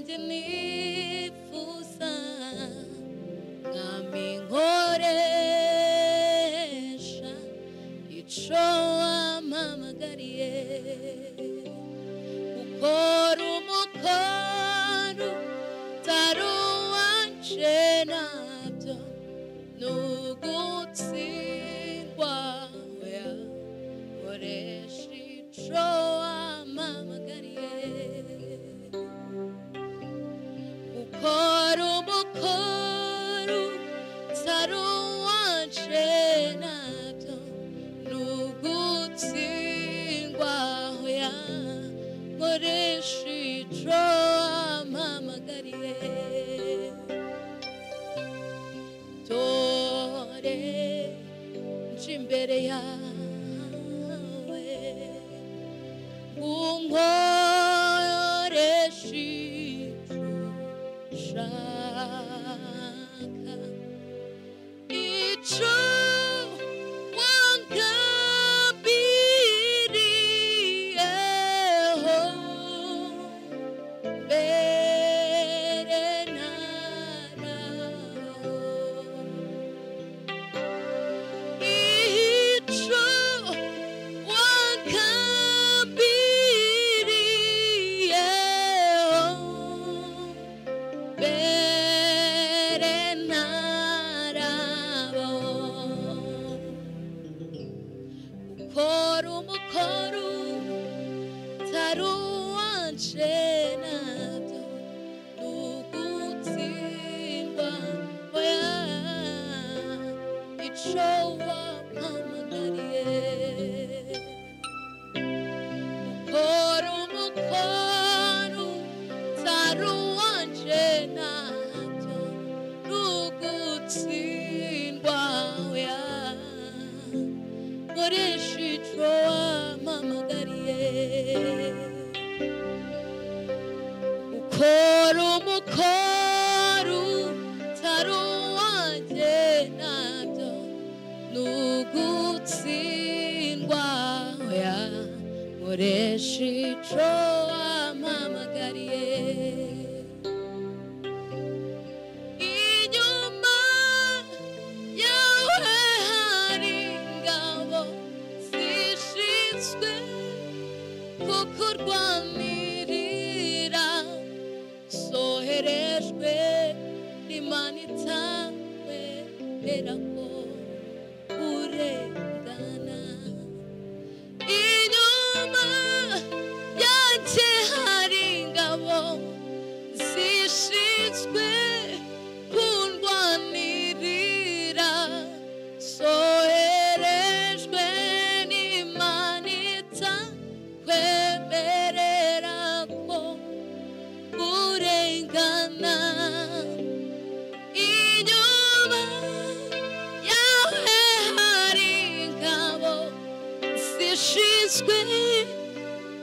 nanjye nifuza mwami nkoresha ico wampamagariye gukora umukoro utari uwanje nabyo nugutsindwa oya nkoresha ico wampamagariye gukora umukoro utari uwanje nabyo nugutsindwa oya nkoresha ico wampamagariye dore nje imbere yawe unkoresha ico ushaka ico wangambiriyeho mbere naraho ico wangambiriyeho mbere naraho ukora umukoro utari uwanje nabyo nugutsindwa oya ico wampamagariye ukora umukoro utari uwanje nabyo nugutsindwa oya nkoresha ico wampamagariye ukora umukoro utari uwanje nabyo nugutsindwa oya nkoresha ico wampamagariye inyuma yawe hari ingabo zishinzwe kukurwanirira soherejwe n'Imana itakwemera ko urengana inyuma yanjye hari ingabo zishinzwe kundwanirira soherejwe n'Imana itakwemerera ko urengana inyuma yawe hari ingabo zishinzwe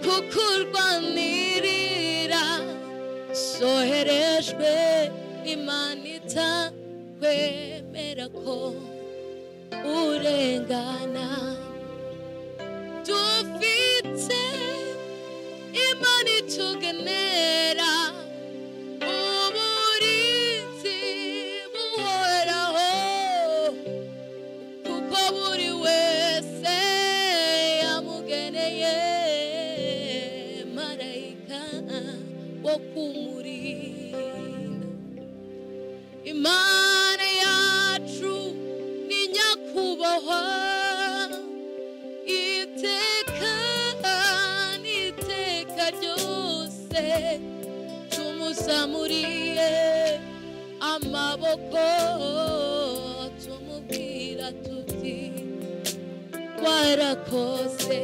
kukurwanirira soherejwe n'Imana itakwemera ko urengana dufite Imana itugenera uburinzi buhoraho kuko buri wese yamugeneye marayika wo kumurinda Imana yacu ni nyakubahwa iteka n'iteka ryose tumuzamuriye amaboko tumubwira tuti warakoze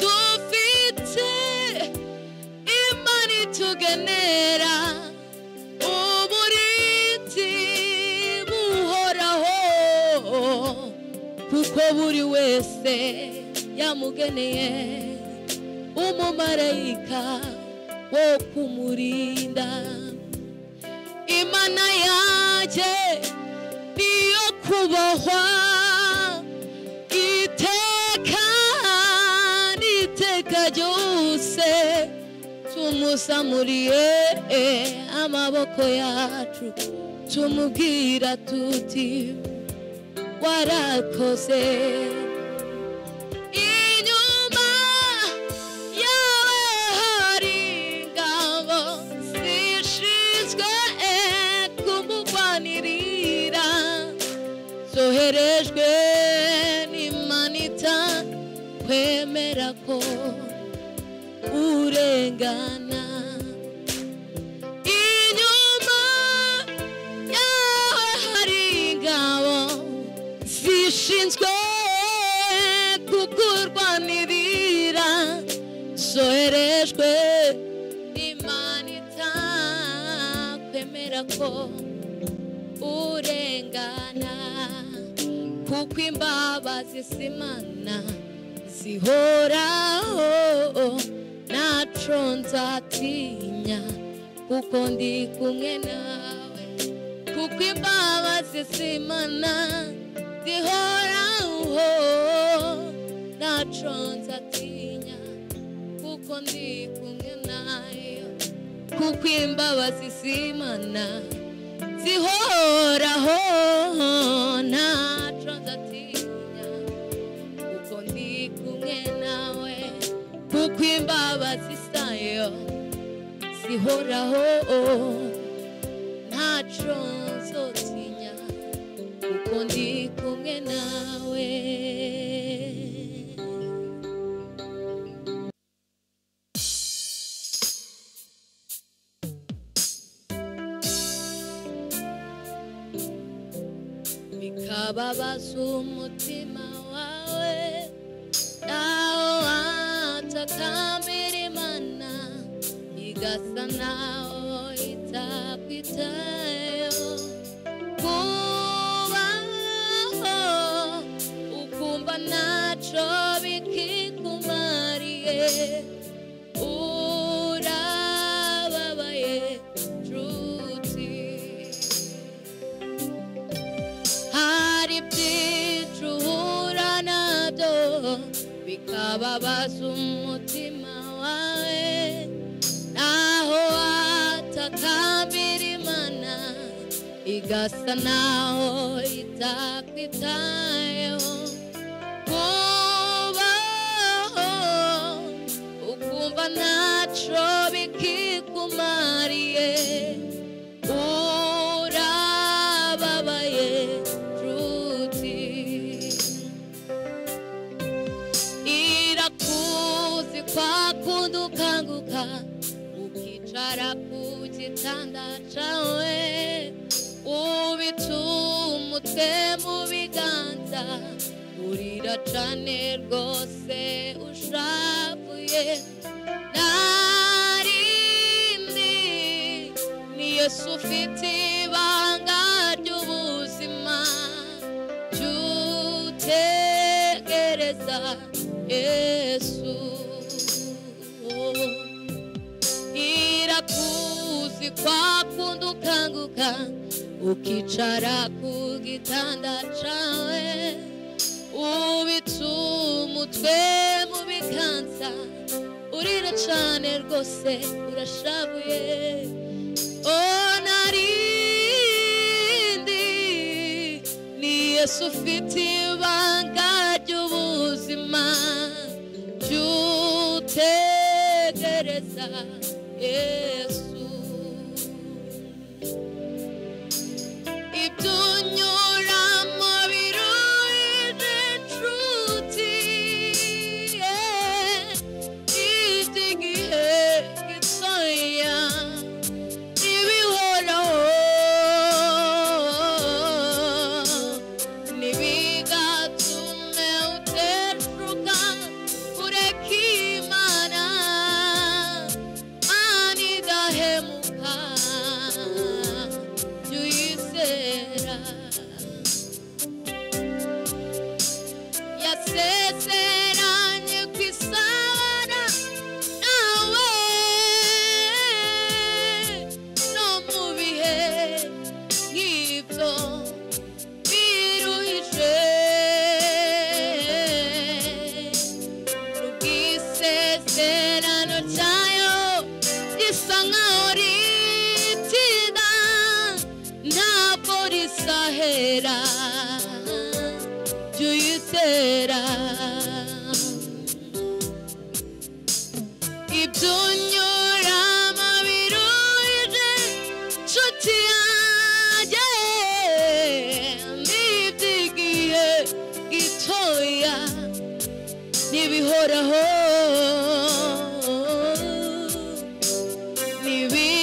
dufite Imana itugenera uburinzi buhoraho kuko buri wese yamugeneye umumarayika wo kumurinda Imana yanjye niyo kubahwa iteka n'iteka ryose tuzamuriye amaboko yacu tumubwira tuti warakoze. Inyuma yawe hari ingabo zishinzwe kumugwanirira, zoherejwe n'imanita kwemera ko urengana. Inyuma yawe hari ingabo zishinzwe kukurwanirira, zoherejwe n'imanita kwemera ko urengana. Kuko imbabazi z'Imana zihoraho, ntaco nzatinya kuko ndi kumwe nawe. Kuko imbabazi z'Imana zihoraho, ntaco nzatinya kuko ndi kumwe nayo. Kuko imbabazi z'Imana zihoraho, ntaco nzatinya kuko ndi kumwe nawe. Kuko imbabazi zayo zihoraho, ntaco nzotinya kuko ndi kumwe nawe. Bikababaza umutima wawe naho watakambira Imana, igasa naho itakwitayeho. Kubaho ukumva ntaco bikikumariye, urababaye nshuti. Hari byinshi uhura nabyo bikababaza umutima wawe, naho watakambira Imana, igasa naho itakwitayeho. Kubaho ukumva ntaco bikikumariye, urababaye nshuti. Irakuzi kwa kundi ukanguka ukicara ku gitanda cawe, ubitse umutwe mu biganza, urira cane rwose ushavuye. Narindi ni Yesu ufite ibanga ry'ubuzima, jutegereza Yesu. Irakuzi kwa kundi ukanguka ukicara ku gitanda cawe, ubitse umutwe mu biganza, urira cane rwose urashavuye. Narindi ni Yesu ufite ibanga ry'ubuzima, jutegereza Yesu. Ibyo unyuramo biruhije nshuti, iby'igihe gitoya ntibihoraho, ntibigatume uteshuka ureka Imana. Imana idahemuka jya uyizera. Yasezeranye kwisabana nawe no mu bihe nk'ibyo biruhije. N'ubwisezerano cyayo uyizera jya uyizera ibyo unyuramo biruhije nshuti yanjye n'iby'igihe gitoya ntibihoraho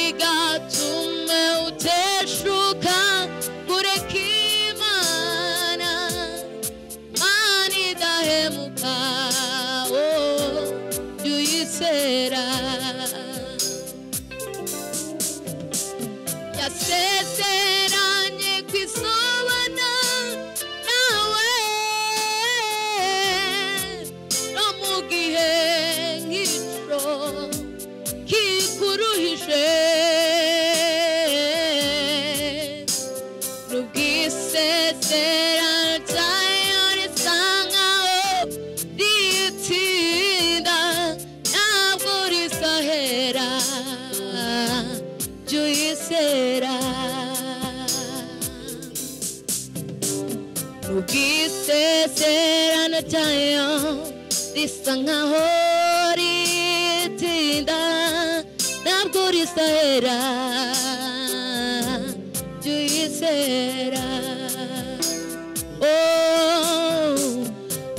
ntibigatume uteshuka kureka Imana Mana idahemuka jya uyizera yasezeranye kwizobana nawe no mu gihe nk'icyo kikuruhije n'ubwisezerano ryayo risa nkaho ritinda ntabwo rizahera jya uyizera n'ubwisezerano ryayo risa nkaho ritinda ntabwo rizahera jya uyizera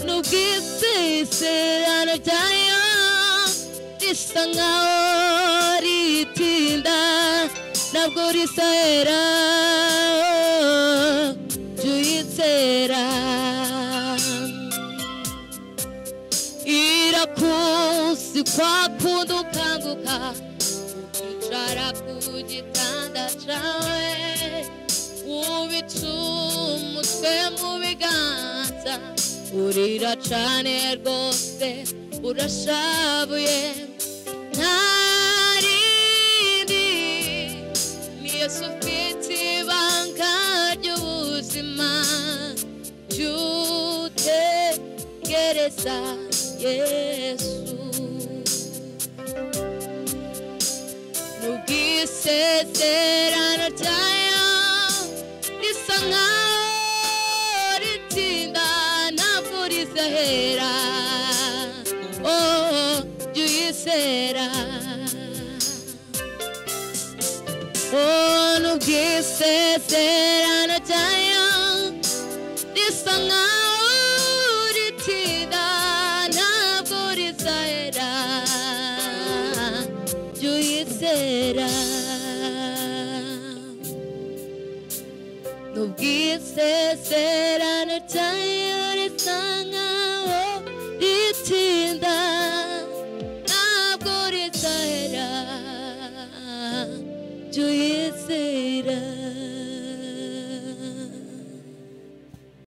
n'ubwisezerano ryayo risa nkaho ritinda ntabwo rizahera jya uyizera irakuzi kwa kundi ukanguka ukicara ku gitanda cyawe ubitse umutwe mu biganza urira cyane rwose urashabuye nta rindi ni Yesu ufite ibanga ry'ubuzima jya utegereza Yesu n'ubwisezerano ryayo risa nkaho ritinda ntabwo rizahera jya uyizera n'ubwisezerano ryayo risa nkaho ritinda ntabwo rizahera jya uyizera n'ubwisezerano ryayo